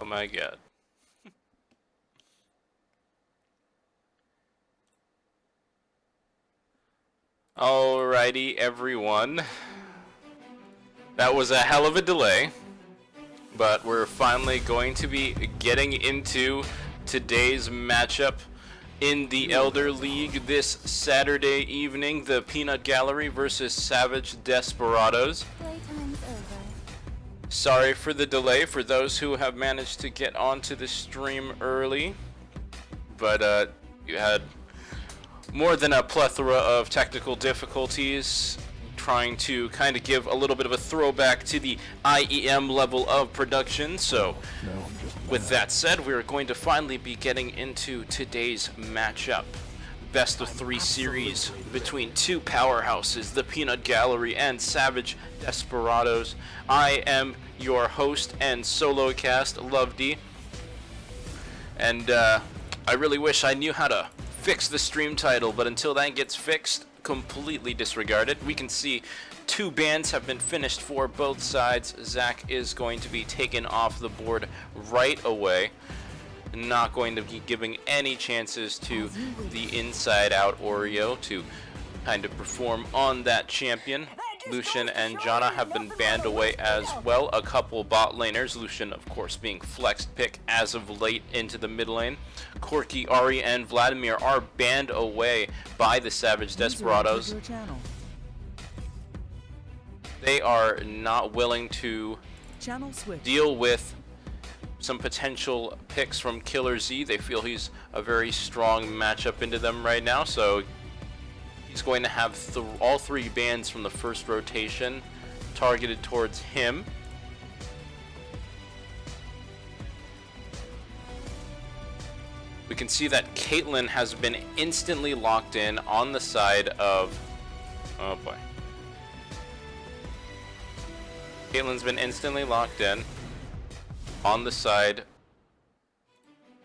my god. Alrighty, everyone. That was a hell of a delay, but we're finally going to be getting into today's matchup in the Elder League this Saturday evening. The Peanut Gallery versus Savage Desperados. Sorry for the delay for those who have managed to get onto the stream early, but you had more than a plethora of technical difficulties trying to kind of give a little bit of a throwback to the IEM level of production. So with that said, we're going to finally be getting into today's matchup. Best of 3 series between two powerhouses, the Peanut Gallery and Savage Desperados. I am your host and solo cast, LoveDi. And I really wish I knew how to fix the stream title, but until that gets fixed, completely disregard it. We can see 2 bans have been finished for both sides. Zach is going to be taken off the board right away. Not going to be giving any chances to the inside out Oreo to kind of perform on that champion. Lucian and Janna have been banned away as well. A couple bot laners, Lucian of course being flexed pick as of late into the mid lane. Corky, Ari, and Vladimir are banned away by the Savage Desperados. They are not willing to deal with some potential picks from Killer Z. They feel he's a very strong matchup into them right now, so he's going to have all 3 bans from the first rotation targeted towards him. We can see that Caitlyn has been instantly locked in on the side of... oh boy. Caitlyn's been instantly locked in on the side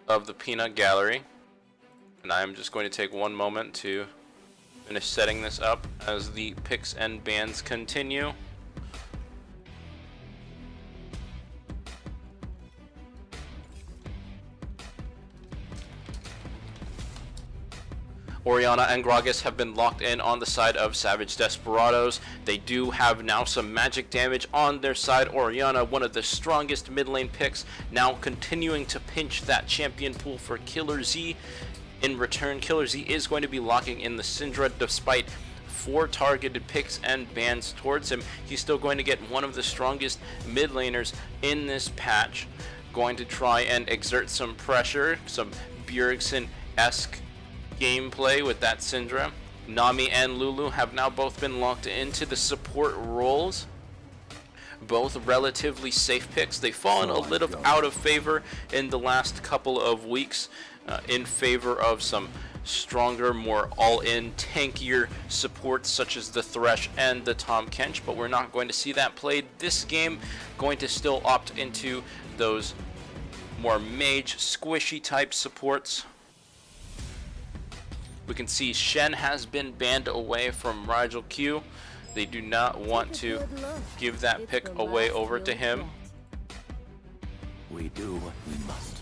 of the Peanut Gallery. And I'm just going to take one moment to finish setting this up as the picks and bans continue. Orianna and Gragas have been locked in on the side of Savage Desperados. They do have now some magic damage on their side. Orianna, one of the strongest mid lane picks, now continuing to pinch that champion pool for Killer Z. In return, Killer Z is going to be locking in the Syndra despite 4 targeted picks and bans towards him. He's still going to get one of the strongest mid laners in this patch. Going to try and exert some pressure, some Bjergsen-esque gameplay with that Syndra. Nami and Lulu have now both been locked into the support roles. Both relatively safe picks. They've fallen a little out of favor in the last couple of weeks in favor of some stronger, more all-in, tankier supports such as the Thresh and the Tahm Kench, but we're not going to see that played this game. Going to still opt into those more mage, squishy type supports. We can see Shen has been banned away from Rigel Q. They do not want to give that pick away over to him. We do what we must.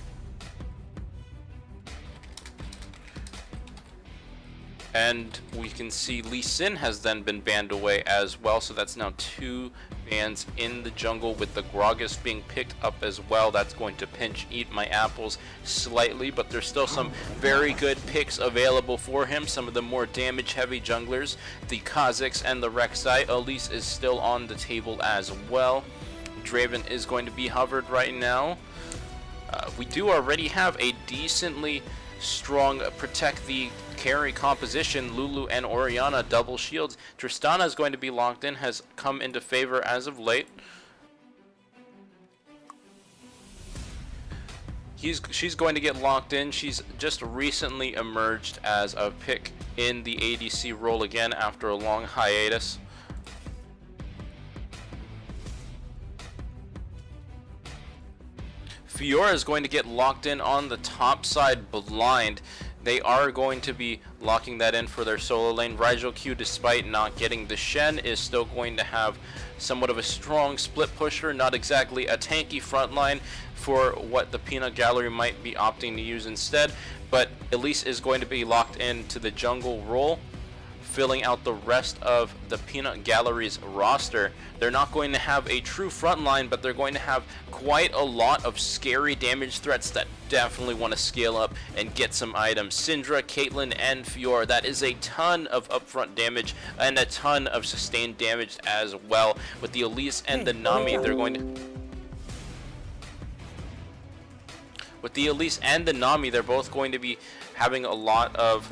And we can see Lee Sin has then been banned away as well, so that's now 2 bans in the jungle, with the Gragas being picked up as well. That's going to pinch Eat My Apples slightly, but there's still some very good picks available for him. Some of the more damage heavy junglers, the Kha'Zix and the Rek'Sai. Elise is still on the table as well. Draven is going to be hovered right now. We do already have a decently strong protect the carry composition. Lulu and Orianna double shields. Tristana is going to be locked in, has come into favor as of late. She's going to get locked in. She's just recently emerged as a pick in the ADC role again after a long hiatus. Fiora is going to get locked in on the top side blind. they are going to be locking that in for their solo lane. Rigel Q, despite not getting the Shen, is still going to have somewhat of a strong split pusher, not exactly a tanky frontline for what the Peanut Gallery might be opting to use instead, but Elise is going to be locked into the jungle role, filling out the rest of the Peanut Gallery's roster. They're not going to have a true frontline, but they're going to have quite a lot of scary damage threats that definitely want to scale up and get some items. Syndra, Caitlyn, and Fiora, that is a ton of upfront damage and a ton of sustained damage as well. With the Elise and the Nami, they're going to... With the Elise and the Nami, they're both going to be having a lot of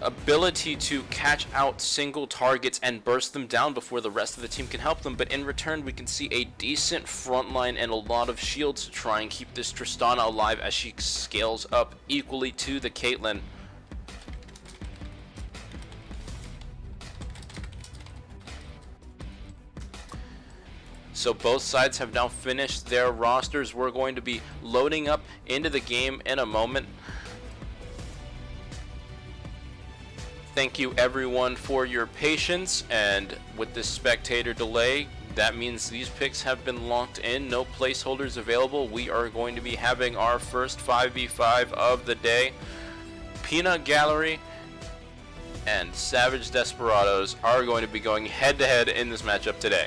ability to catch out single targets and burst them down before the rest of the team can help them, but in return we can see a decent front line and a lot of shields to try and keep this Tristana alive as she scales up equally to the Caitlyn. So both sides have now finished their rosters. We're going to be loading up into the game in a moment. Thank you everyone for your patience, and with this spectator delay, that means these picks have been locked in, no placeholders available. We are going to be having our first 5v5 of the day. Peanut Gallery and Savage Desperados are going to be going head to head in this matchup today.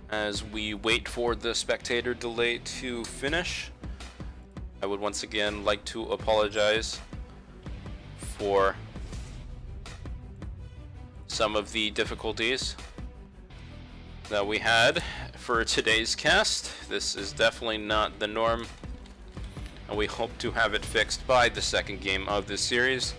As we wait for the spectator delay to finish, I would once again like to apologize for some of the difficulties that we had for today's cast. This is definitely not the norm, and we hope to have it fixed by the second game of this series.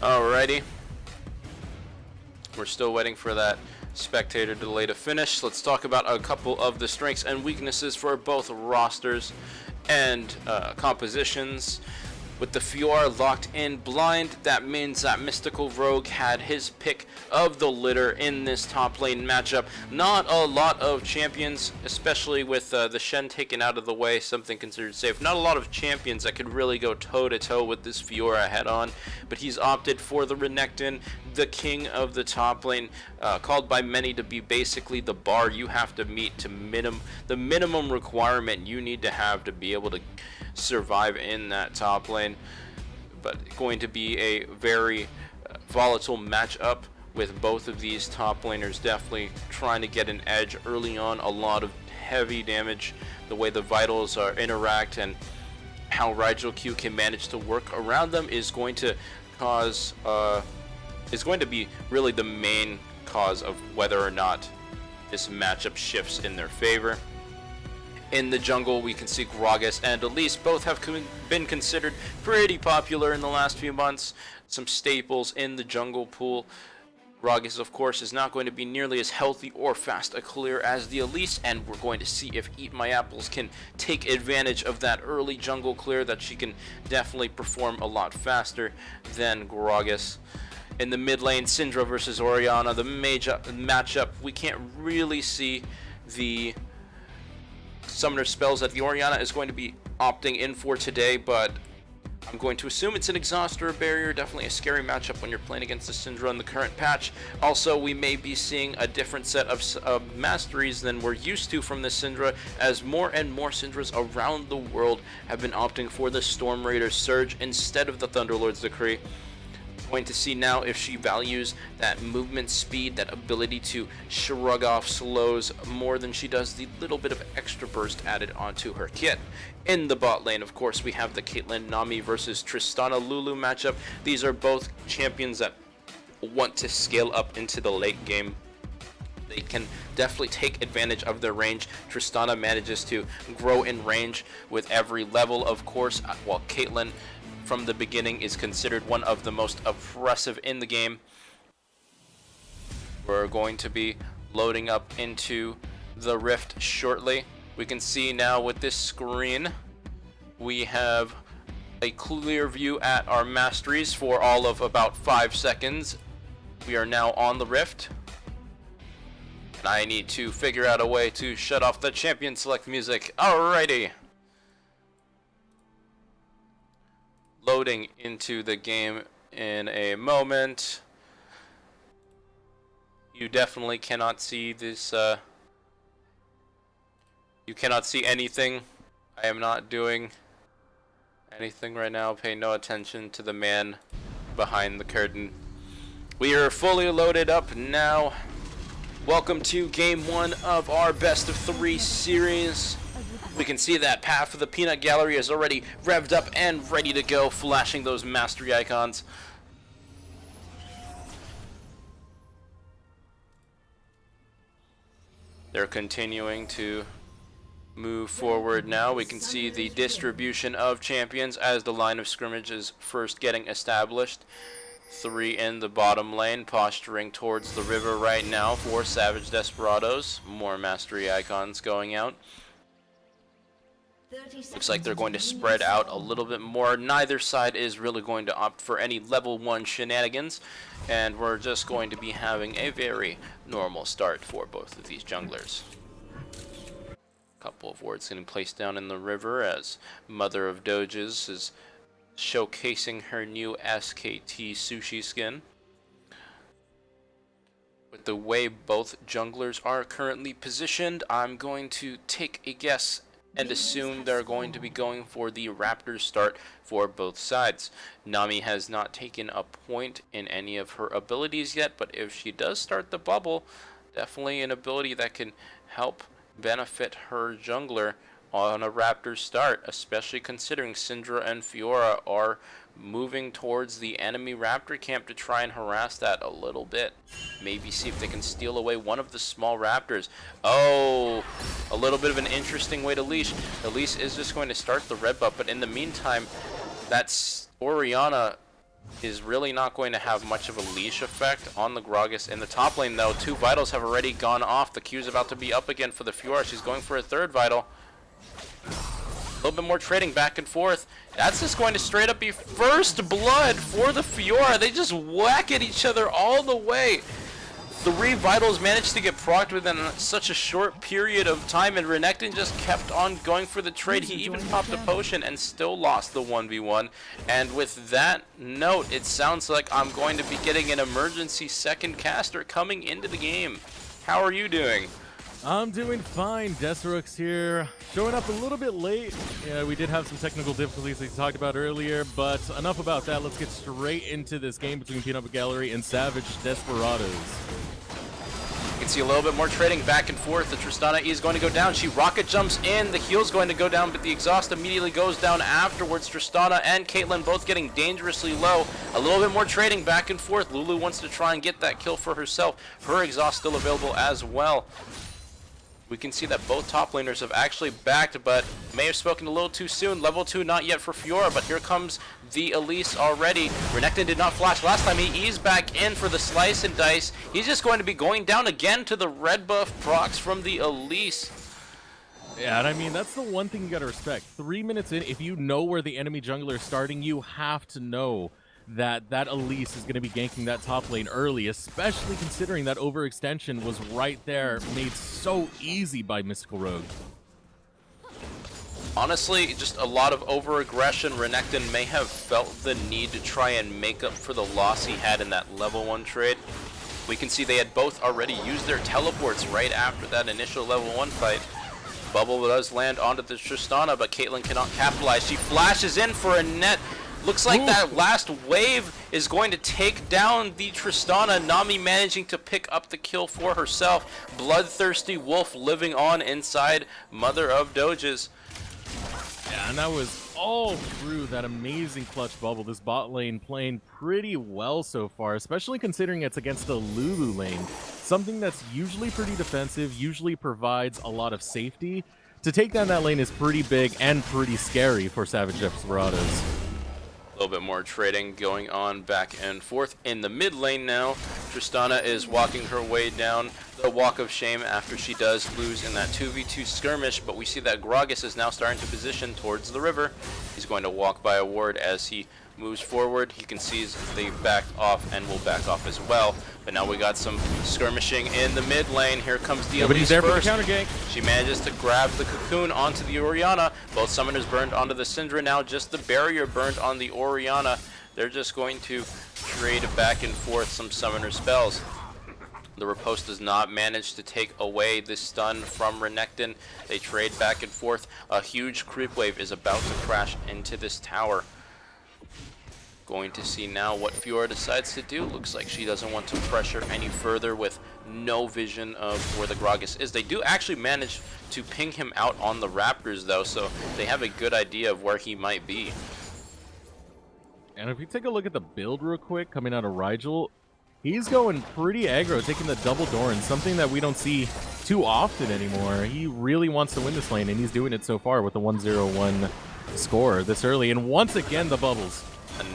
Alrighty, we're still waiting for that spectator delay to finish. Let's talk about a couple of the strengths and weaknesses for both rosters and compositions. With the Fiora locked in blind, that means that Mystical Rogue had his pick of the litter in this top lane matchup. Not a lot of champions, especially with the Shen taken out of the way, something considered safe. Not a lot of champions that could really go toe-to-toe with this Fiora head-on, but he's opted for the Renekton, the king of the top lane, called by many to be basically the bar you have to meet to the minimum requirement you need to have to be able to survive in that top lane. But going to be a very volatile matchup with both of these top laners definitely trying to get an edge early on. A lot of heavy damage, the way the vitals interact and how Rigel Q can manage to work around them is going to cause is going to be really the main cause of whether or not this matchup shifts in their favor. In the jungle, we can see Gragas and Elise both have been considered pretty popular in the last few months. Some staples in the jungle pool. Gragas, of course, is not going to be nearly as healthy or fast a clear as the Elise, and we're going to see if Eat My Apples can take advantage of that early jungle clear, that she can definitely perform a lot faster than Gragas. In the mid lane, Syndra versus Orianna, the major matchup, we can't really see the summoner spells that the Orianna is going to be opting in for today, but I'm going to assume it's an exhaust or a barrier. Definitely a scary matchup when you're playing against the Syndra in the current patch. Also, we may be seeing a different set of masteries than we're used to from the Syndra, as more and more Syndras around the world have been opting for the Storm Raider Surge instead of the Thunderlord's Decree. Going to see now if she values that movement speed, that ability to shrug off slows more than she does the little bit of extra burst added onto her kit. In the bot lane, of course, we have the Caitlyn Nami versus Tristana Lulu matchup. These are both champions that want to scale up into the late game. they can definitely take advantage of their range. Tristana manages to grow in range with every level, of course, while Caitlyn from the beginning is considered one of the most oppressive in the game. We're going to be loading up into the Rift shortly. We can see now with this screen, we have a clear view at our masteries for all of about 5 seconds. We are now on the Rift. And I need to figure out a way to shut off the champion select music. Alrighty. Loading into the game in a moment. You definitely cannot see this, you cannot see anything. I am not doing anything right now. Pay no attention to the man behind the curtain. We are fully loaded up now. Welcome to game 1 of our best of 3 series. We can see that path for the peanut gallery is already revved up and ready to go, flashing those mastery icons. They're continuing to move forward now. We can see the distribution of champions as the line of scrimmage is first getting established. 3 in the bottom lane, posturing towards the river right now for Savage Desperados. More mastery icons going out. Looks like they're going to spread out a little bit more. Neither side is really going to opt for any level 1 shenanigans, and we're just going to be having a very normal start for both of these junglers. Couple of wards getting placed down in the river as Mother of Doges is showcasing her new SKT sushi skin. With the way both junglers are currently positioned, I'm going to take a guess and assume they're going to be going for the Raptors start for both sides. Nami has not taken a point in any of her abilities yet, but if she does start the bubble, definitely an ability that can help benefit her jungler on a Raptors start, especially considering Syndra and Fiora are moving towards the enemy Raptor camp to try and harass that a little bit. Maybe see if they can steal away one of the small Raptors. Oh, a little bit of an interesting way to leash. Elise is just going to start the red buff, but in the meantime, that's Orianna is really not going to have much of a leash effect on the Gragas. In the top lane, though, 2 vitals have already gone off. The Q's about to be up again for the Fiora. She's going for a 3rd vital. A little bit more trading back and forth. That's just going to straight up be first blood for the Fiora. They just whack at each other all the way. 3 vitals managed to get procced within such a short period of time, and Renekton just kept on going for the trade. He even popped a potion and still lost the 1v1. And with that note, it sounds like I'm going to be getting an emergency second caster coming into the game. How are you doing? I'm doing fine. Decerux here, showing up a little bit late. Yeah, we did have some technical difficulties we talked about earlier, but enough about that. Let's get straight into this game between Peanut Gallery and Savage Desperados. You can see a little bit more trading back and forth. The Tristana E is going to go down. She rocket jumps in. The heal's going to go down, but the exhaust immediately goes down afterwards. Tristana and Caitlyn both getting dangerously low. A little bit more trading back and forth. Lulu wants to try and get that kill for herself. Her exhaust still available as well. We can see that both top laners have actually backed, but may have spoken a little too soon. Level 2 not yet for Fiora, but here comes the Elise already. Renekton did not flash last time. He eased back in for the slice and dice. He's just going to be going down again to the red buff procs from the Elise. Yeah, and I mean, that's the one thing you gotta respect. 3 minutes in, if you know where the enemy jungler is starting, you have to know that Elise is going to be ganking that top lane early, especially considering that overextension was right there, made so easy by Mystical Rogue. Honestly, just a lot of over-aggression. Renekton may have felt the need to try and make up for the loss he had in that level 1 trade. We can see they had both already used their teleports right after that initial level 1 fight. Bubble does land onto the Tristana, but Caitlyn cannot capitalize. She flashes in for a net. Looks like that last wave is going to take down the Tristana. Nami managing to pick up the kill for herself. Bloodthirsty Wolf living on inside Mother of Doges. Yeah, and that was all through that amazing clutch bubble. This bot lane playing pretty well so far, especially considering it's against the Lulu lane. Something that's usually pretty defensive, usually provides a lot of safety. To take down that lane is pretty big and pretty scary for Savage Desperados. A little bit more trading going on back and forth in the mid lane now. Tristana is walking her way down the walk of shame after she does lose in that 2v2 skirmish, but we see that Gragas is now starting to position towards the river. He's going to walk by a ward as he moves forward. You can see they backed off and will back off as well. But now we got some skirmishing in the mid lane. Here comes the Elise there first. For the counter gank. She manages to grab the cocoon onto the Orianna. Both summoners burned onto the Syndra. Now just the barrier burned on the Orianna. They're just going to trade back and forth some summoner spells. The riposte does not manage to take away this stun from Renekton. They trade back and forth. A huge creep wave is about to crash into this tower. Going to see now what Fiora decides to do. Looks like she doesn't want to pressure any further with no vision of where the Gragas is. They do actually manage to ping him out on the Raptors though, so they have a good idea of where he might be. And if you take a look at the build real quick coming out of Rigel, he's going pretty aggro, taking the double Doran, something that we don't see too often anymore. He really wants to win this lane, and he's doing it so far with the 1-0-1 score this early. And once again, the bubbles.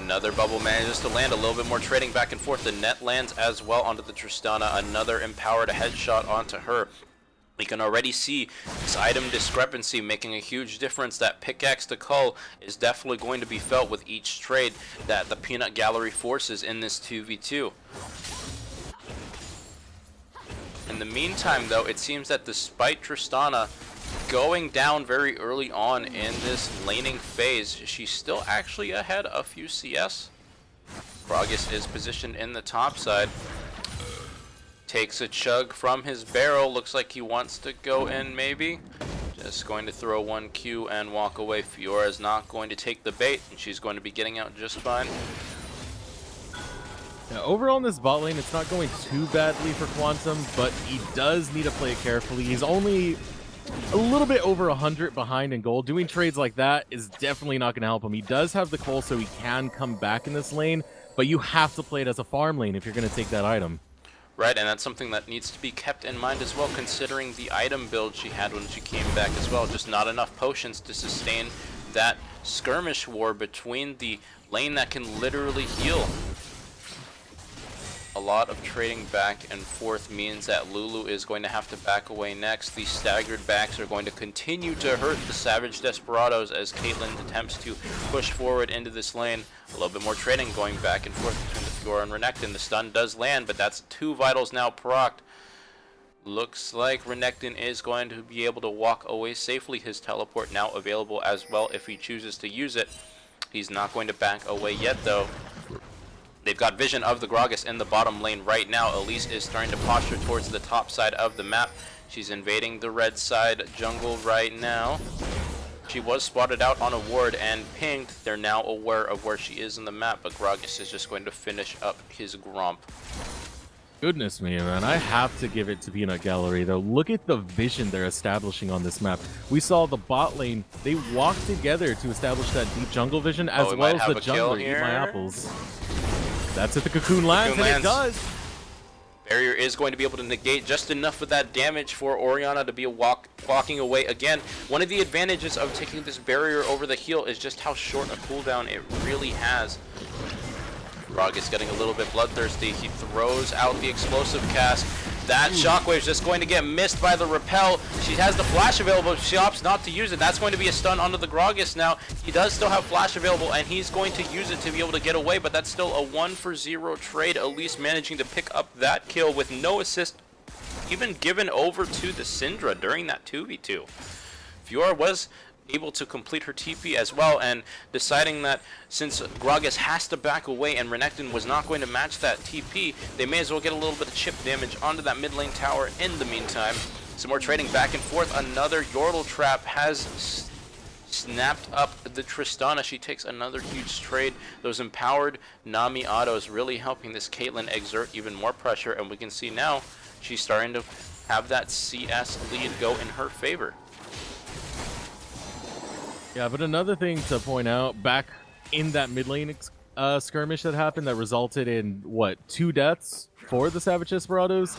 Another bubble manages to land. A little bit more trading back and forth. The net lands as well onto the Tristana. Another empowered headshot onto her. We can already see this item discrepancy making a huge difference. That pickaxe to cull is definitely going to be felt with each trade that the peanut gallery forces in this 2v2. In the meantime, though, it seems that despite Tristana going down very early on in this laning phase, she's still actually ahead a few CS. Gragas is positioned in the top side. Takes a chug from his barrel. Looks like he wants to go in maybe. Just going to throw one Q and walk away. Fiora is not going to take the bait, and she's going to be getting out just fine. Now, overall in this bot lane, it's not going too badly for Quantum, but he does need to play it carefully. He's only a little bit over 100 behind in gold. Doing trades like that is definitely not going to help him. He does have the coal, so he can come back in this lane, but you have to play it as a farm lane if you're going to take that item. Right, and that's something that needs to be kept in mind as well, considering the item build she had when she came back as well. Just not enough potions to sustain that skirmish war between the lane that can literally heal. A lot of trading back and forth means that Lulu is going to have to back away next. These staggered backs are going to continue to hurt the Savage Desperados as Caitlyn attempts to push forward into this lane. A little bit more trading going back and forth between the Fiora and Renekton. The stun does land, but that's 2 vitals now procced. Looks like Renekton is going to be able to walk away safely. His teleport now available as well if he chooses to use it. He's not going to back away yet though. They've got vision of the Gragas in the bottom lane right now. Elise is starting to posture towards the top side of the map. She's invading the red side jungle right now. She was spotted out on a ward and pinged. They're now aware of where she is in the map, but Gragas is just going to finish up his Gromp. Goodness me, man. I have to give it to Peanut Gallery, though. Look at the vision they're establishing on this map. We saw the bot lane. They walked together to establish that deep jungle vision, as well as the jungler eat my apples. That's if the cocoon lands, and it does. Barrier is going to be able to negate just enough of that damage for Orianna to be walking away again. One of the advantages of taking this barrier over the heal is just how short a cooldown it really has. Gragas getting a little bit bloodthirsty. He throws out the explosive cast. That shockwave is just going to get missed by the repel. She has the flash available. She opts not to use it. That's going to be a stun onto the Gragas now. He does still have flash available, and he's going to use it to be able to get away, but that's still a 1-for-0 trade. Elise managing to pick up that kill with no assist even given over to the Syndra during that 2v2. Fiora was able to complete her TP as well, and deciding that since Gragas has to back away and Renekton was not going to match that TP, they may as well get a little bit of chip damage onto that mid lane tower in the meantime. Some more trading back and forth. Another Yordle trap has snapped up the Tristana. She takes another huge trade. Those empowered Nami autos really helping this Caitlyn exert even more pressure, and we can see now she's starting to have that CS lead go in her favor. Yeah, but another thing to point out, back in that mid lane skirmish that happened that resulted in, what, 2 deaths for the Savage Desperados?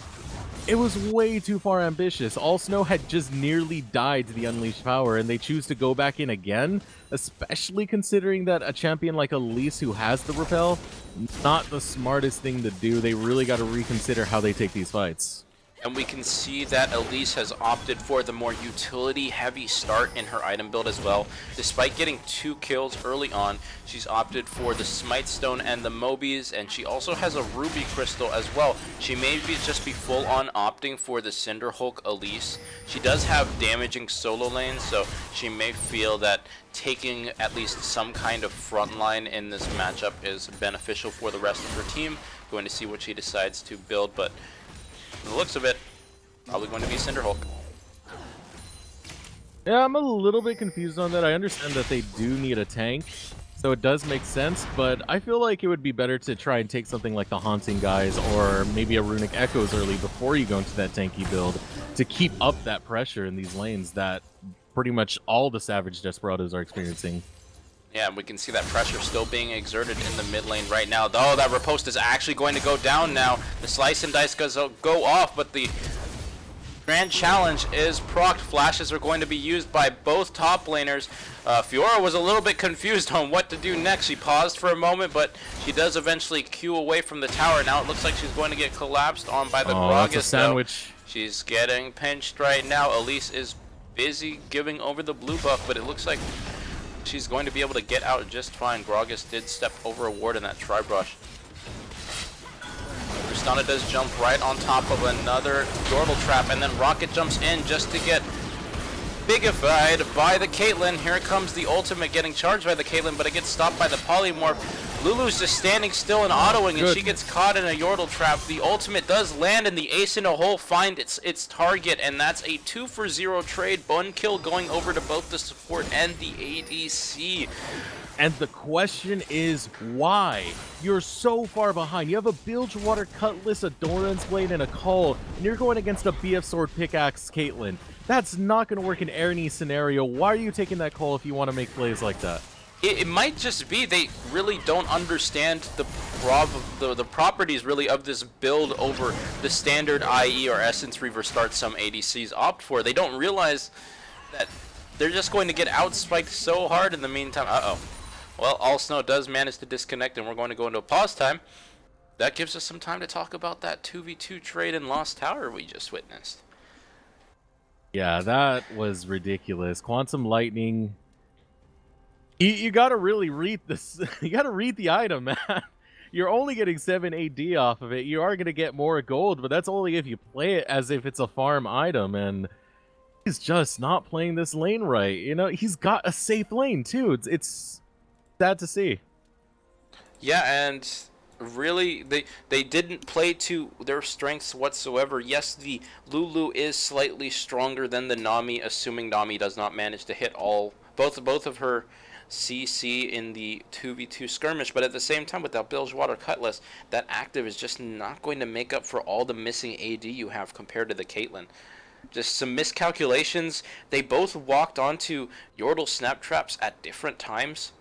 It was way too far ambitious. All Snow had just nearly died to the Unleashed Power, and they choose to go back in again, especially considering that a champion like Elise, who has the Repel, not the smartest thing to do. They really got to reconsider how they take these fights. And we can see that Elise has opted for the more utility-heavy start in her item build as well. Despite getting 2 kills early on, she's opted for the Smite Stone and the Mobies, and she also has a Ruby Crystal as well. She may just be full-on opting for the Cinderhulk Elise. She does have damaging solo lanes, so she may feel that taking at least some kind of front line in this matchup is beneficial for the rest of her team. Going to see what she decides to build, but from the looks of it, probably going to be Cinderhulk. Yeah, I'm a little bit confused on that. I understand that they do need a tank, so it does make sense, but I feel like it would be better to try and take something like the Haunting guys or maybe a Runic Echoes early before you go into that tanky build to keep up that pressure in these lanes that pretty much all the Savage Desperados are experiencing. Yeah, we can see that pressure still being exerted in the mid lane right now. Though that riposte is actually going to go down now. The slice and dice goes go off, but the grand challenge is procced. Flashes are going to be used by both top laners. Fiora was a little bit confused on what to do next. She paused for a moment, but she does eventually Q away from the tower. Now it looks like she's going to get collapsed on by the Gragas. That's a sandwich. She's getting pinched right now. Elise is busy giving over the blue buff, but it looks like she's going to be able to get out just fine. Gragas did step over a ward in that tri-brush. Tristana does jump right on top of another Yordle trap, and then Rocket jumps in just to get bigified by the Caitlyn. Here comes the ultimate getting charged by the Caitlyn, but it gets stopped by the Polymorph. Lulu's just standing still and autoing, and she gets caught in a Yordle trap. The ultimate does land, and the ace in a hole find its target, and that's a 2-for-0 trade. 1 kill going over to both the support and the ADC. And the question is, why? You're so far behind. You have a Bilgewater Cutlass, a Doran's Blade, and a Call, and you're going against a BF Sword Pickaxe Caitlyn. That's not going to work in any scenario. Why are you taking that call if you want to make plays like that? It might just be they really don't understand the properties really of this build over the standard IE or Essence Reaver start some ADCs opt for. They don't realize that they're just going to get outspiked so hard in the meantime. Well, All Snow does manage to disconnect, and we're going to go into a pause time. That gives us some time to talk about that 2v2 trade in Lost Tower we just witnessed. Yeah, that was ridiculous. Quantum Lightning. You gotta really read this. You gotta read the item, man. You're only getting 7 AD off of it. You are gonna get more gold, but that's only if you play it as if it's a farm item, and he's just not playing this lane right. You know, he's got a safe lane too. It's sad to see. Yeah, and really they didn't play to their strengths whatsoever. Yes, the Lulu is slightly stronger than the Nami, assuming Nami does not manage to hit both of her CC in the 2v2 skirmish, but at the same time, without Bilgewater Cutlass, that active is just not going to make up for all the missing AD you have compared to the Caitlyn. Just some miscalculations. They both walked onto Yordle snap traps at different times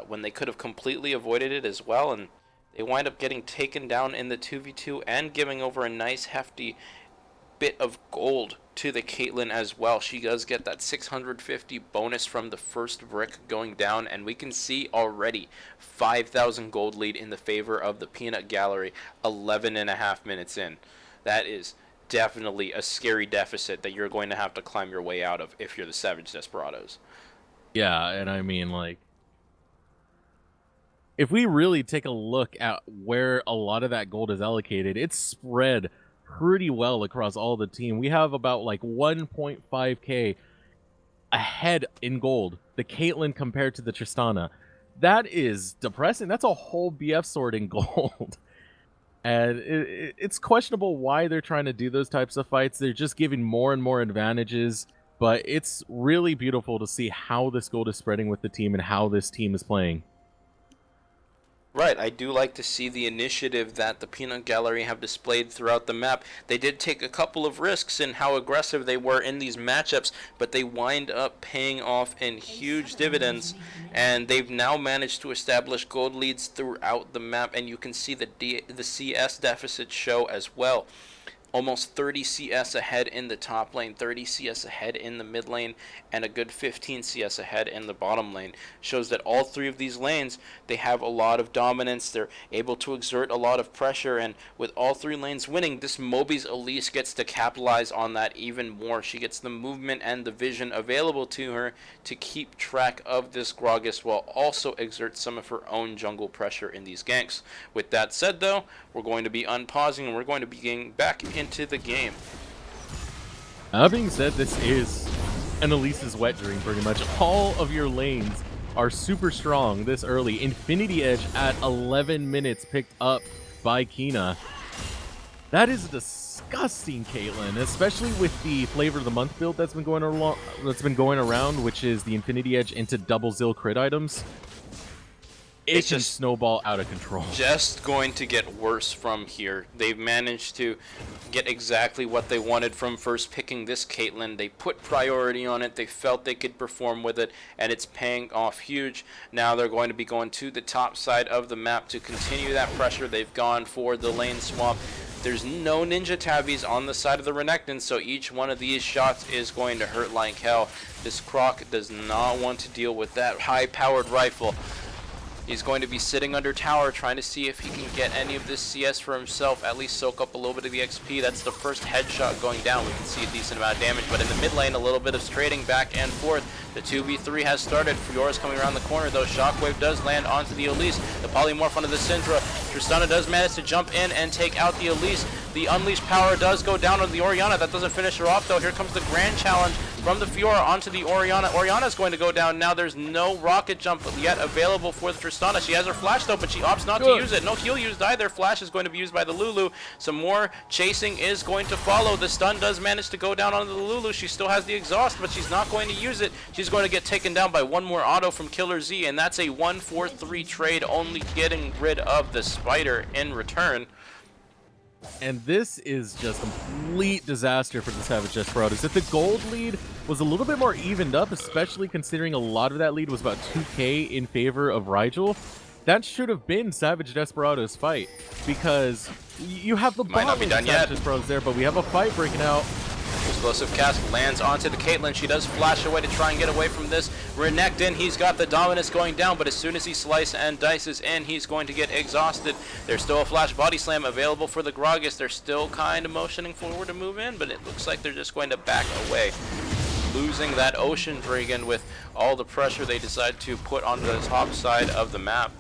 when they could have completely avoided it as well, and they wind up getting taken down in the 2v2 and giving over a nice hefty bit of gold to the Caitlyn as well. She does get that 650 bonus from the first brick going down, and we can see already 5,000 gold lead in the favor of the Peanut Gallery 11.5 minutes in. That is definitely a scary deficit that you're going to have to climb your way out of if you're the Savage Desperados. Yeah, and I mean, like, if we really take a look at where a lot of that gold is allocated, it's spread pretty well across all the team. We have about like 1.5k ahead in gold, the Caitlyn compared to the Tristana. That is depressing. That's a whole BF sword in gold. And it's questionable why they're trying to do those types of fights. They're just giving more and more advantages, but it's really beautiful to see how this gold is spreading with the team and how this team is playing. Right, I do like to see the initiative that the Peanut Gallery have displayed throughout the map. They did take a couple of risks in how aggressive they were in these matchups, but they wind up paying off in huge dividends, and they've now managed to establish gold leads throughout the map, and you can see the CS deficit show as well. Almost 30 CS ahead in the top lane, 30 CS ahead in the mid lane, and a good 15 CS ahead in the bottom lane. Shows that all three of these lanes, they have a lot of dominance. They're able to exert a lot of pressure, and with all three lanes winning, this Moby's Elise gets to capitalize on that even more. She gets the movement and the vision available to her to keep track of this Gragas while also exert some of her own jungle pressure in these ganks. With that said, though, we're going to be unpausing and we're going to be getting back into the game. That being said, this is an Elise's wet dream, pretty much. All of your lanes are super strong this early. Infinity Edge at 11 minutes picked up by Kina. That is disgusting, Caitlyn, especially with the Flavor of the Month build that's been going around, which is the Infinity Edge into double Zill crit items. It can just snowball out of control. Just going to get worse from here. They've managed to get exactly what they wanted from first picking this Caitlyn. They put priority on it. They felt they could perform with it, and it's paying off huge. Now they're going to be going to the top side of the map to continue that pressure. They've gone for the lane swap. There's no Ninja Tabbies on the side of the Renekton, so each one of these shots is going to hurt like hell. This Croc does not want to deal with that high-powered rifle. He's going to be sitting under tower trying to see if he can get any of this CS for himself, at least soak up a little bit of the XP. That's the first headshot going down. We can see a decent amount of damage, but in the mid lane, a little bit of trading back and forth. The 2v3 has started. Fiora's coming around the corner, though. Shockwave does land onto the Elise. The polymorph onto the Syndra. Tristana does manage to jump in and take out the Elise. The Unleashed power does go down on the Orianna. That doesn't finish her off, though. Here comes the grand challenge from the Fiora onto the Orianna. Orianna's going to go down now. There's no rocket jump yet available for the Tristana. She has her flash, though, but she opts not to use it. No heal used either. Flash is going to be used by the Lulu. Some more chasing is going to follow. The stun does manage to go down onto the Lulu. She still has the exhaust, but she's not going to use it. She's going to get taken down by one more auto from Killer Z, and that's a 1-4-3 trade, only getting rid of the Spider in return. And this is just a complete disaster for the Savage Desperados. If the gold lead was a little bit more evened up, especially considering a lot of that lead was about 2k in favor of Rigel, that should have been Savage Desperados' fight. Because you have the bot lane Savage Desperados there, but we have a fight breaking out. Explosive cast lands onto the Caitlyn. She does flash away to try and get away from this Renekton. He's got the dominance going down, but as soon as he slices and dices in, he's going to get exhausted. There's still a flash body slam available for the Gragas. They're still kind of motioning forward to move in, but it looks like they're just going to back away. Losing that Ocean Dragon with all the pressure they decide to put on the top side of the map.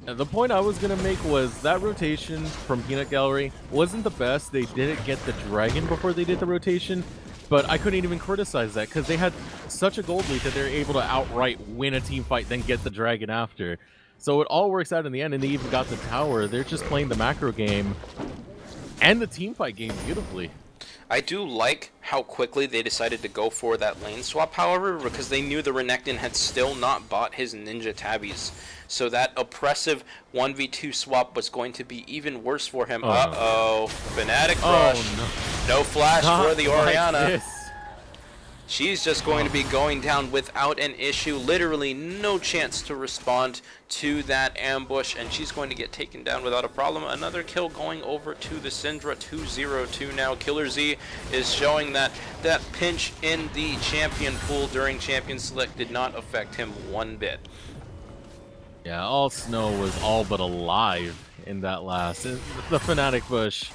The point I was going to make was that rotation from Peanut Gallery wasn't the best. They didn't get the dragon before they did the rotation, but I couldn't even criticize that because they had such a gold lead that they're able to outright win a team fight, then get the dragon after. So it all works out in the end, and they even got the tower. They're just playing the macro game and the team fight game beautifully. I do like how quickly they decided to go for that lane swap, however, because they knew the Renekton had still not bought his Ninja Tabbies. So that oppressive 1v2 swap was going to be even worse for him. Uh-oh. Fnatic Rush. Oh, no flash for the Orianna. She's just going to be going down without an issue. Literally no chance to respond to that ambush, and she's going to get taken down without a problem. Another kill going over to the Syndra. 2-0-2 now. Killer Z is showing that that pinch in the champion pool during Champion Select did not affect him one bit. Yeah, all Snow was all but alive in that last. The Fnatic push.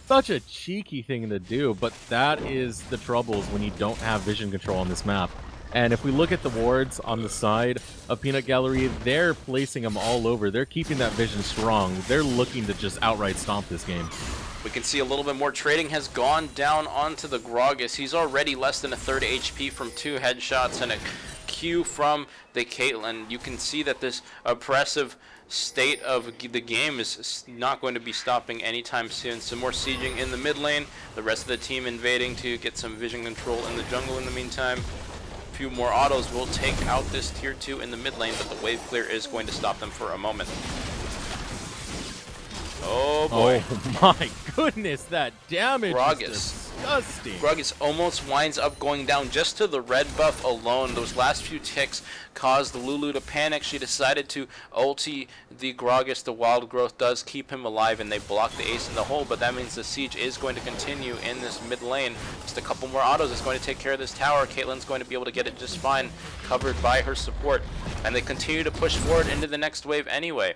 Such a cheeky thing to do, but that is the troubles when you don't have vision control on this map. And if we look at the wards on the side of Peanut Gallery, they're placing them all over. They're keeping that vision strong. They're looking to just outright stomp this game. We can see a little bit more trading has gone down onto the Gragas. He's already less than a third HP from 2 headshots and a Q from the Caitlyn. You can see that this oppressive state of the game is not going to be stopping anytime soon. Some more sieging in the mid lane, the rest of the team invading to get some vision control in the jungle in the meantime. few more autos will take out this tier 2 in the mid lane, but the wave clear is going to stop them for a moment. Oh boy. Oh my goodness, that damage is disgusting. Gragas almost winds up going down just to the red buff alone. Those last few ticks caused Lulu to panic. She decided to ulti the Gragas. The wild growth does keep him alive, and they block the ace in the hole, but that means the siege is going to continue in this mid lane. Just a couple more autos is going to take care of this tower. Caitlyn's going to be able to get it just fine, covered by her support, and they continue to push forward into the next wave anyway.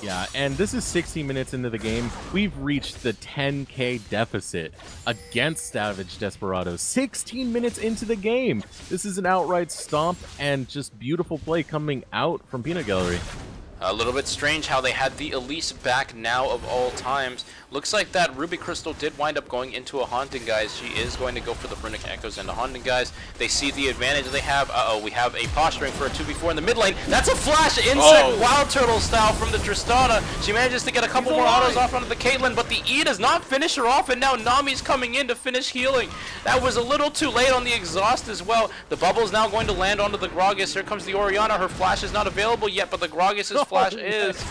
Yeah, and this is 60 minutes into the game. We've reached the 10k deficit against Savage Desperados. 16 minutes into the game. This is an outright stomp and just beautiful play coming out from Peanut Gallery. A little bit strange how they had the Elise back now of all times. Looks like that Ruby Crystal did wind up going into a Haunting, guys. She is going to go for the Runic Echoes and the Haunting, guys. They see the advantage they have. We have a posturing for a 2v4 in the mid lane. That's a flash insect Wild Turtle style from the Tristana. She manages to get a couple more autos off onto the Caitlyn, but the E does not finish her off, and now Nami's coming in to finish healing. That was a little too late on the exhaust as well. The bubble is now going to land onto the Gragas. Here comes the Orianna. Her flash is not available yet, but the Gragas' flash is.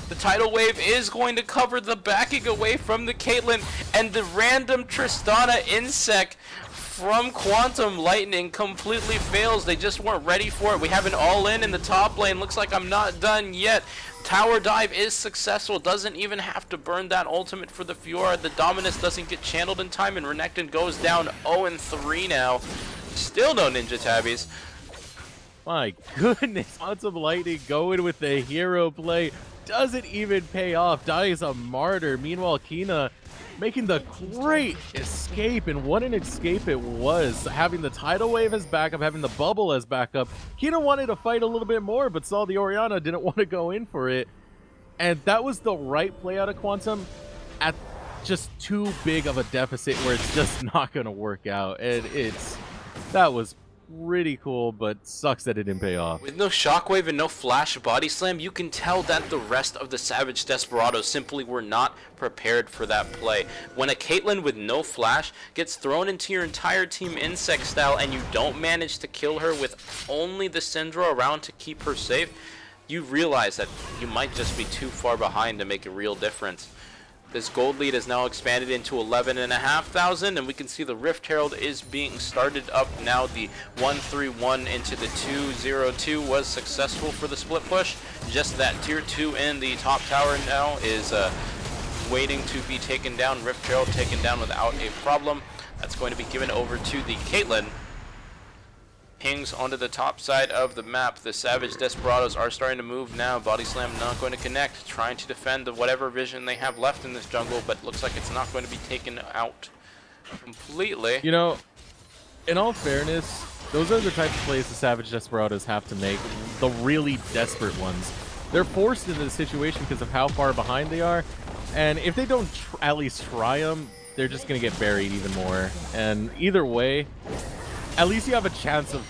The tidal wave is going to cover the backing away from the Caitlyn, and the random Tristana insect from Quantum Lightning completely fails. They just weren't ready for it. We have an all-in in the top lane. Looks like I'm not done yet. Tower dive is successful. Doesn't even have to burn that ultimate for the Fiora. The Dominus doesn't get channeled in time, and Renekton goes down 0-3 now. Still no Ninja Tabbies. My goodness, Quantum Lightning going with the hero play. Doesn't even pay off. Dies a martyr. Meanwhile, Kina making the great escape, and what an escape it was. Having the tidal wave as backup, having the bubble as backup. Kina wanted to fight a little bit more, but saw the Orianna, didn't want to go in for it. And that was the right play out of Quantum at just too big of a deficit where it's just not going to work out. And that was pretty cool, but sucks that it didn't pay off. With no shockwave and no flash body slam, you can tell that the rest of the Savage Desperados simply were not prepared for that play. When a Caitlyn with no flash gets thrown into your entire team insect style and you don't manage to kill her with only the Syndra around to keep her safe, you realize that you might just be too far behind to make a real difference. This gold lead is now expanded into 11,500, and we can see the Rift Herald is being started up now. The 1-3-1 into the 2-0-2 was successful for the split push. Just that tier 2 in the top tower now is waiting to be taken down. Rift Herald taken down without a problem. That's going to be given over to the Caitlyn. Pings onto the top side of the map. The Savage Desperados are starting to move now. Body Slam not going to connect. Trying to defend whatever vision they have left in this jungle, but looks like it's not going to be taken out completely. You know, in all fairness, those are the type of plays the Savage Desperados have to make. The really desperate ones. They're forced into the situation because of how far behind they are. And if they don't at least try them, they're just going to get buried even more. And either way, at least you have a chance of,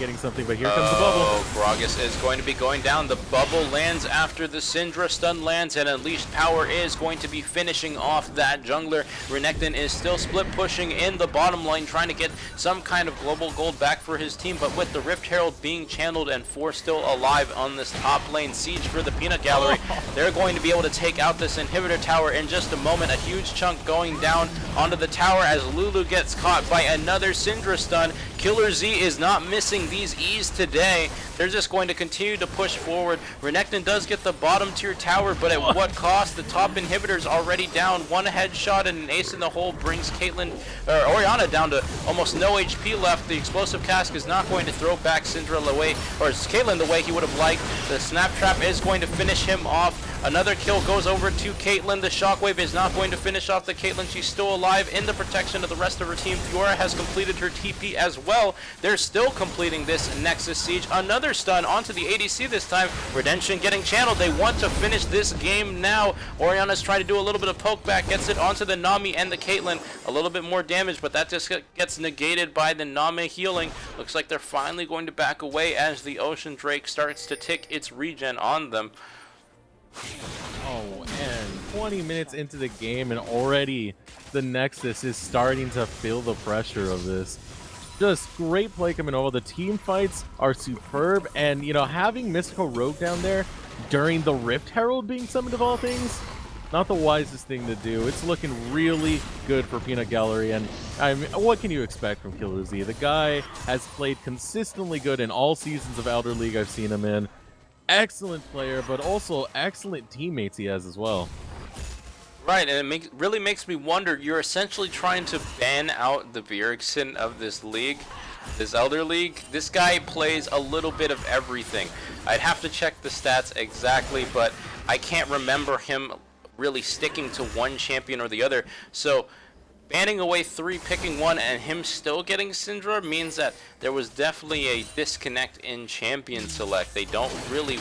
getting something, but here comes the bubble. Gragas is going to be going down. The bubble lands after the Syndra stun lands, and Unleashed Power is going to be finishing off that jungler. Renekton is still split pushing in the bottom lane, trying to get some kind of global gold back for his team, but with the Rift Herald being channeled and 4 still alive on this top lane siege for the Peanut Gallery, they're going to be able to take out this inhibitor tower in just a moment. A huge chunk going down onto the tower as Lulu gets caught by another Syndra stun. Killer Z is not missing these E's today. They're just going to continue to push forward. Renekton does get the bottom tier tower, but at what cost? The top inhibitor's already down. One headshot and an ace in the hole brings Orianna down to almost no HP left. The explosive cask is not going to throw back Syndra the way, or Caitlyn the way he would have liked. The snap trap is going to finish him off. Another kill goes over to Caitlyn. The shockwave is not going to finish off the Caitlyn. She's still alive in the protection of the rest of her team. Fiora has completed her TP as well. They're still completing this Nexus siege. Another stun onto the ADC this time. Redemption getting channeled. They want to finish this game now. Orianna's trying to do a little bit of poke back. Gets it onto the Nami and the Caitlyn. A little bit more damage, but that just gets negated by the Nami healing. Looks like they're finally going to back away as the Ocean Drake starts to tick its regen on them. Oh, and 20 minutes into the game, and already the Nexus is starting to feel the pressure of this. Just great play coming over. The team fights are superb, and you know, having Mystical Rogue down there during the Rift Herald being summoned of all things, not the wisest thing to do. It's looking really good for Peanut Gallery, and I mean, what can you expect from Killer Z? The guy has played consistently good in all seasons of Elder League I've seen him in. Excellent player, but also excellent teammates he has as well. Right, and it really makes me wonder, you're essentially trying to ban out the Bjergsen of this league, this Elder League. This guy plays a little bit of everything. I'd have to check the stats exactly, but I can't remember him really sticking to one champion or the other. So banning away 3, picking 1, and him still getting Syndra means that there was definitely a disconnect in champion select. They don't really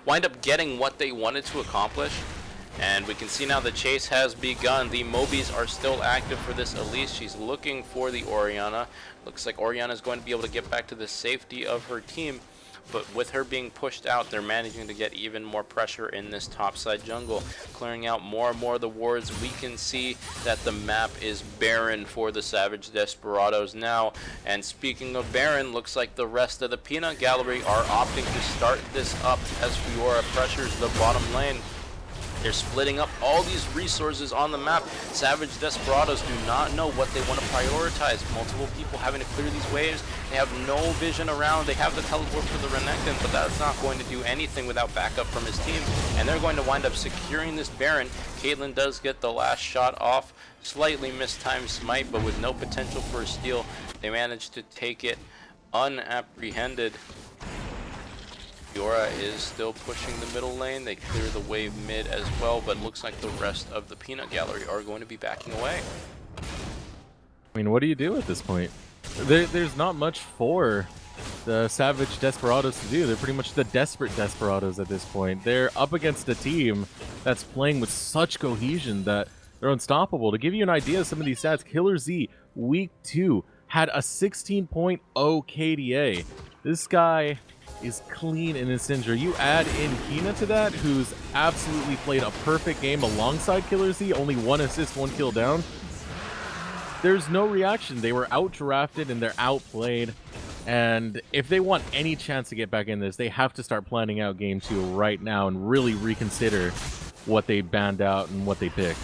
wind up getting what they wanted to accomplish. And we can see now the chase has begun. The Mobies are still active for this Elise. She's looking for the Orianna. Looks like Orianna is going to be able to get back to the safety of her team. But with her being pushed out, they're managing to get even more pressure in this topside jungle. Clearing out more and more of the wards, we can see that the map is barren for the Savage Desperados now. And speaking of barren, looks like the rest of the Peanut Gallery are opting to start this up as Fiora pressures the bottom lane. They're splitting up all these resources on the map. Savage Desperados do not know what they want to prioritize. Multiple people having to clear these waves. They have no vision around. They have the teleport for the Renekton, but that's not going to do anything without backup from his team. And they're going to wind up securing this Baron. Caitlyn does get the last shot off. Slightly mistimed smite, but with no potential for a steal. They managed to take it unapprehended. Fiora is still pushing the middle lane. They clear the wave mid as well, but looks like the rest of the Peanut Gallery are going to be backing away. I mean, what do you do at this point? There's not much for the Savage Desperados to do. They're pretty much the desperate Desperados at this point. They're up against a team that's playing with such cohesion that they're unstoppable. To give you an idea of some of these stats, Killer Z, week 2, had a 16.0 KDA. This guy is clean in his Syndra. You add in Kina to that, who's absolutely played a perfect game alongside Killer Z, only 1 assist, 1 kill down. There's no reaction. They were out-drafted and they're outplayed. And if they want any chance to get back in this, they have to start planning out Game 2 right now and really reconsider what they banned out and what they picked.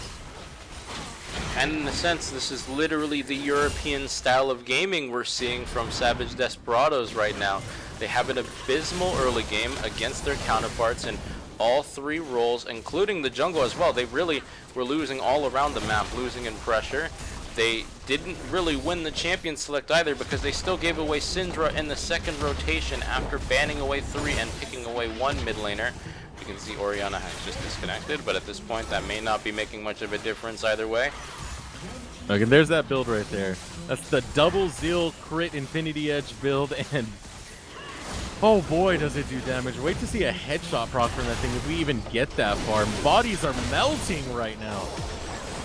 And in a sense, this is literally the European style of gaming we're seeing from Savage Desperados right now. They have an abysmal early game against their counterparts in all 3 roles, including the jungle as well. They really were losing all around the map, losing in pressure. They didn't really win the champion select either because they still gave away Syndra in the second rotation after banning away 3 and picking away 1 mid laner. You can see Orianna has just disconnected, but at this point that may not be making much of a difference either way. Okay, there's that build right there. That's the double Zeal crit Infinity Edge build, and oh boy does it do damage. Wait to see a headshot proc from that thing if we even get that far. Bodies are melting right now.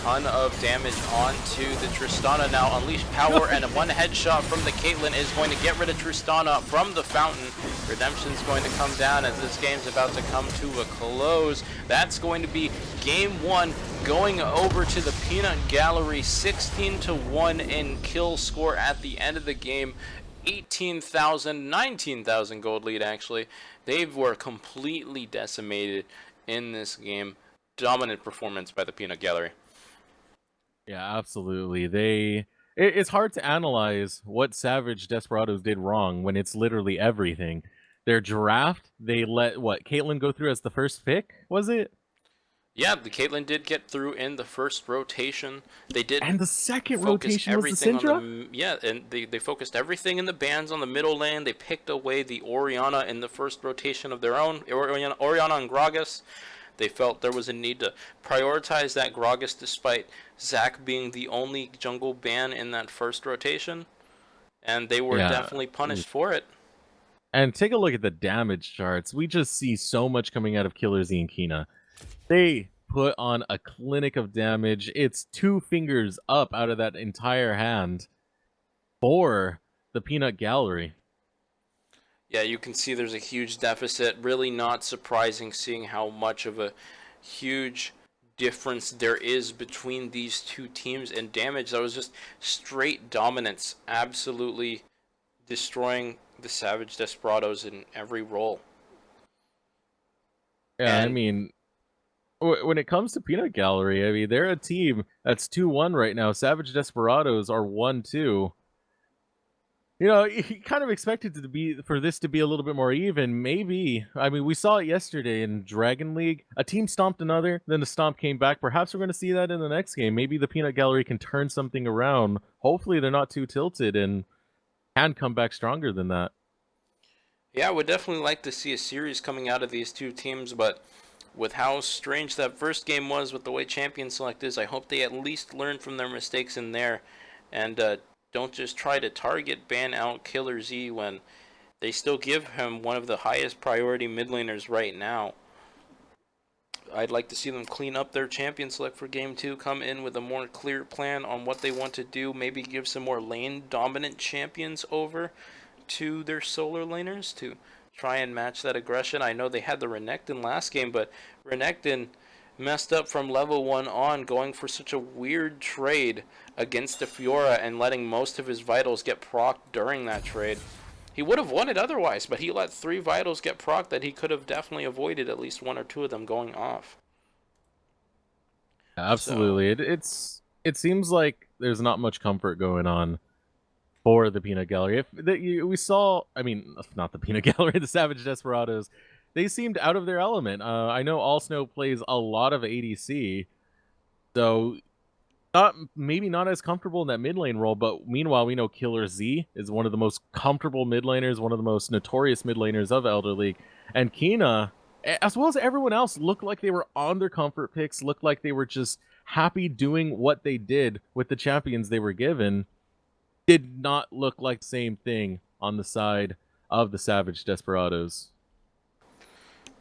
Ton of damage onto the Tristana now. Unleash power and 1 headshot from the Caitlyn is going to get rid of Tristana from the fountain. Redemption's going to come down as this game's about to come to a close. That's going to be game 1 going over to the Peanut Gallery. 16-1 in kill score at the end of the game. 18,000, 19,000 gold lead actually. They were completely decimated in this game. Dominant performance by the Peanut Gallery. Yeah, absolutely. It's hard to analyze what Savage Desperados did wrong when it's literally everything. Their draft, they let, Caitlyn go through as the first pick, was it? Yeah, the Caitlyn did get through in the first rotation. They did, and the second rotation was the Syndra? Yeah, and they focused everything in the bans on the middle lane. They picked away the Orianna in the first rotation of their own, Orianna and Gragas. They felt there was a need to prioritize that Gragas despite Zac being the only jungle ban in that first rotation. And they were definitely punished for it. And take a look at the damage charts. We just see so much coming out of Killer Z and Kina. They put on a clinic of damage. It's 2 fingers up out of that entire hand for the Peanut Gallery. Yeah, you can see there's a huge deficit. Really not surprising seeing how much of a huge difference there is between these two teams in damage. That was just straight dominance, absolutely destroying the Savage Desperados in every role. Yeah, I And mean, when it comes to Peanut Gallery, I mean, they're a team that's 2-1 right now. Savage Desperados are 1-2. You know, you kind of expected it to be for this to be a little bit more even. Maybe. I mean, we saw it yesterday in Dragon League. A team stomped another, then the stomp came back. Perhaps we're going to see that in the next game. Maybe the Peanut Gallery can turn something around. Hopefully, they're not too tilted and can come back stronger than that. yeah, I would definitely like to see a series coming out of these two teams, but with how strange that first game was with the way Champion Select is, I hope they at least learn from their mistakes in there and don't just try to target ban out Killer Z when they still give him one of the highest priority mid laners right now. I'd like to see them clean up their champion select for game 2, come in with a more clear plan on what they want to do, maybe give some more lane dominant champions over to their solar laners to try and match that aggression. I know they had the Renekton last game, but Renekton messed up from level 1 on, going for such a weird trade against the Fiora and letting most of his vitals get procced during that trade. He would have won it otherwise, but he let 3 vitals get procced that he could have definitely avoided at least 1 or 2 of them going off. Absolutely. It seems like there's not much comfort going on for the Peanut Gallery. We saw, I mean, not the Peanut Gallery, the Savage Desperados. They seemed out of their element. I know All Snow plays a lot of ADC, so maybe not as comfortable in that mid lane role, but meanwhile, we know Killer Z is one of the most comfortable mid laners, one of the most notorious mid laners of Elder League. And Kina, as well as everyone else, looked like they were on their comfort picks, looked like they were just happy doing what they did with the champions they were given. Did not look like the same thing on the side of the Savage Desperados.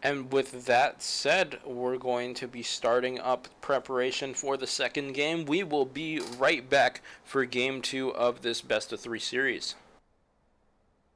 And with that said, we're going to be starting up preparation for the second game. We will be right back for game 2 of this best of 3 series.